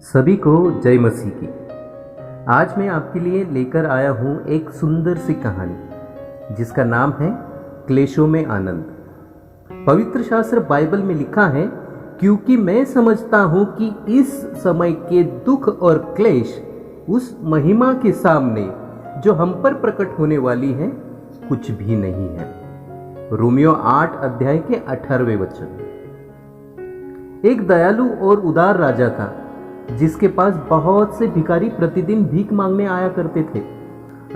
सभी को जय मसीह की। आज मैं आपके लिए लेकर आया हूँ एक सुंदर सी कहानी जिसका नाम है क्लेशों में आनंद। पवित्र शास्त्र बाइबल में लिखा है, क्योंकि मैं समझता हूँ कि इस समय के दुख और क्लेश उस महिमा के सामने जो हम पर प्रकट होने वाली है कुछ भी नहीं है। रोमियो 8 अध्याय के 18वें वचन। एक दयालु और उदार राजा था जिसके पास बहुत से भिखारी प्रतिदिन भीख मांगने आया करते थे।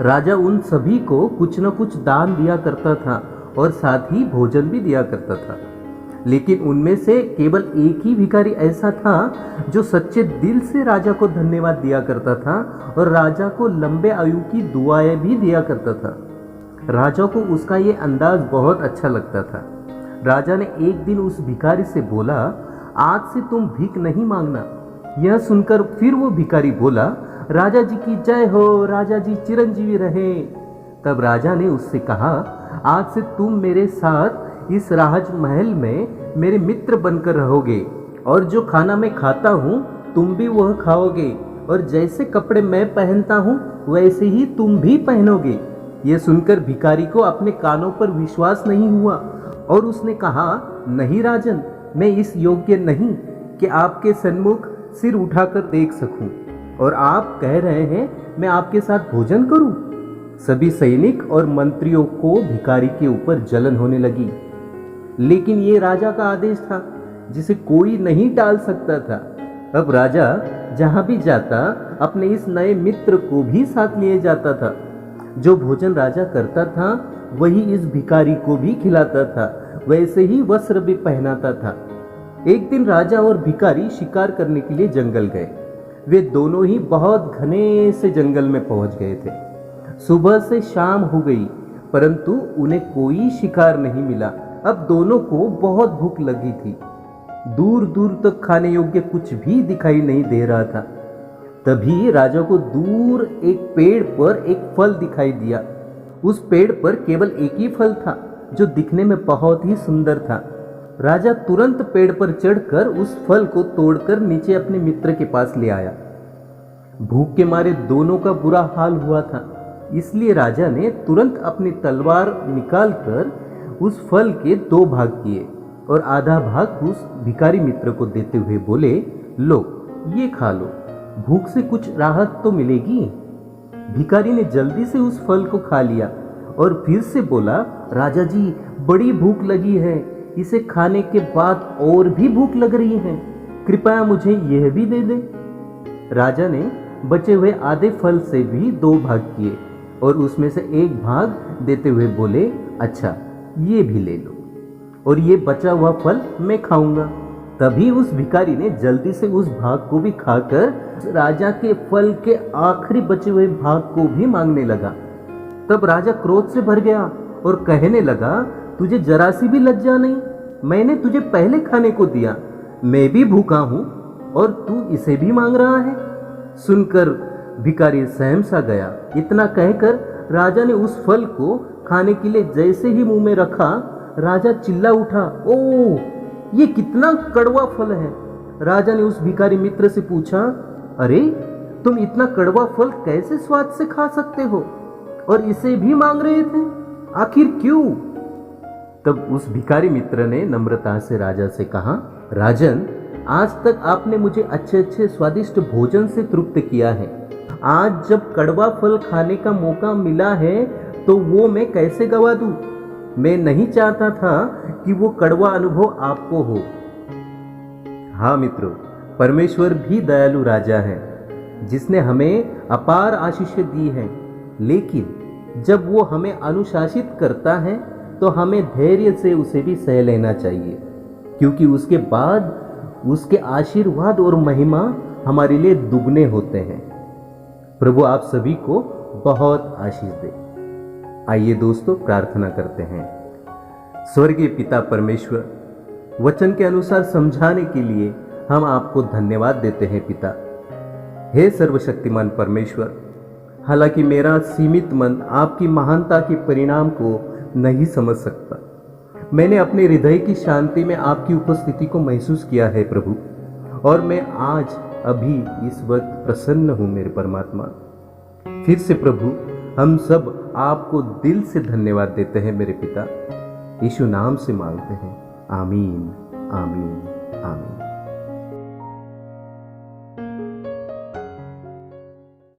राजा उन सभी को कुछ न कुछ दान दिया करता था और साथ ही भोजन भी दिया करता था, लेकिन उनमें से केवल एक ही भिखारी ऐसा था जो सच्चे दिल से राजा को धन्यवाद दिया करता था और राजा को लंबे आयु की दुआएं भी दिया करता था। राजा को उसका ये अंदाज बहुत अच्छा लगता था। राजा ने एक दिन उस भिखारी से बोला, आज से तुम भीख नहीं मांगना। यह सुनकर फिर वो भिखारी बोला, राजा जी की जय हो, राजा जी चिरंजीवी रहे। तब राजा ने उससे कहा, आज से तुम मेरे साथ इस राजमहल में मेरे मित्र बनकर रहोगे और जो खाना मैं खाता हूँ तुम भी वह खाओगे और जैसे कपड़े मैं पहनता हूँ वैसे ही तुम भी पहनोगे। यह सुनकर भिखारी को अपने कानों पर विश्वास नहीं हुआ और उसने कहा, नहीं राजन, मैं इस योग्य नहीं कि आपके सन्मुख सिर उठाकर देख सकूं, और आप कह रहे हैं मैं आपके साथ भोजन करूं। सभी सैनिक और मंत्रियों को भिखारी के ऊपर जलन होने लगी, लेकिन ये राजा का आदेश था जिसे कोई नहीं टाल सकता था। अब राजा जहां भी जाता अपने इस नए मित्र को भी साथ लिए जाता था। जो भोजन राजा करता था वही इस भिखारी को भी खिलाता था, वैसे ही वस्त्र भी पहनाता था। एक दिन राजा और भिखारी शिकार करने के लिए जंगल गए। वे दोनों ही बहुत घने से जंगल में पहुंच गए थे। सुबह से शाम हो गई परंतु उन्हें कोई शिकार नहीं मिला। अब दोनों को बहुत भूख लगी थी। दूर दूर तक खाने योग्य कुछ भी दिखाई नहीं दे रहा था। तभी राजा को दूर एक पेड़ पर एक फल दिखाई दिया। उस पेड़ पर केवल एक ही फल था जो दिखने में बहुत ही सुंदर था। राजा तुरंत पेड़ पर चढ़कर उस फल को तोड़कर नीचे अपने मित्र के पास ले आया। भूख के मारे दोनों का बुरा हाल हुआ था, इसलिए राजा ने तुरंत अपनी तलवार निकालकर उस फल के 2 भाग किए और आधा भाग उस भिखारी मित्र को देते हुए बोले, लो ये खा लो, भूख से कुछ राहत तो मिलेगी। भिखारी ने जल्दी से उस फल को खा लिया और फिर से बोला, राजा जी बड़ी भूख लगी है, इसे खाने के बाद और भी भूख लग रही है, कृपया मुझे यह भी दे दे। राजा ने बचे हुए आधे फल से भी 2 भाग किए और उसमें से 1 भाग देते हुए बोले, अच्छा ये भी ले लो और ये बचा हुआ फल मैं खाऊंगा। तभी उस भिखारी ने जल्दी से उस भाग को भी खाकर राजा के फल के आखिरी बचे हुए भाग को भी मांगने लगा। तब राजा क्रोध से भर गया और कहने लगा, तुझे जरा सी भी लज्जा नहीं? मैंने तुझे पहले खाने को दिया, मैं भी भूखा हूं और तू इसे भी मांग रहा है। सुनकर भिखारी सहम सा गया। इतना कहकर राजा ने उस फल को खाने के लिए जैसे ही मुंह में रखा, राजा चिल्ला उठा, ओह ये कितना कड़वा फल है। राजा ने उस भिखारी मित्र से पूछा, अरे तुम इतना कड़वा फल कैसे स्वाद से खा सकते हो और इसे भी मांग रहे थे, आखिर क्यों? तब उस भिखारी मित्र ने नम्रता से राजा से कहा, राजन, आज तक आपने मुझे अच्छे अच्छे स्वादिष्ट भोजन से तृप्त किया है। आज जब कड़वा फल खाने का मौका मिला है तो वो मैं कैसे गवा दूं? मैं नहीं चाहता था कि वो कड़वा अनुभव आपको हो। हाँ मित्रों, परमेश्वर भी दयालु राजा है जिसने हमें अपार आशीषें दी हैं, लेकिन जब वो हमें अनुशासित करता है तो हमें धैर्य से उसे भी सह लेना चाहिए, क्योंकि उसके बाद उसके आशीर्वाद और महिमा हमारे लिए दुगने होते हैं। प्रभु आप सभी को बहुत आशीष दे। आइए दोस्तों प्रार्थना करते हैं। स्वर्गीय पिता परमेश्वर, वचन के अनुसार समझाने के लिए हम आपको धन्यवाद देते हैं पिता। हे सर्वशक्तिमान परमेश्वर, हालांकि मेरा सीमित मन आपकी महानता के परिणाम को नहीं समझ सकता, मैंने अपने हृदय की शांति में आपकी उपस्थिति को महसूस किया है प्रभु, और मैं आज अभी इस वक्त प्रसन्न हूं मेरे परमात्मा। फिर से प्रभु हम सब आपको दिल से धन्यवाद देते हैं मेरे पिता, यीशु नाम से मांगते हैं। आमीन, आमीन, आमीन।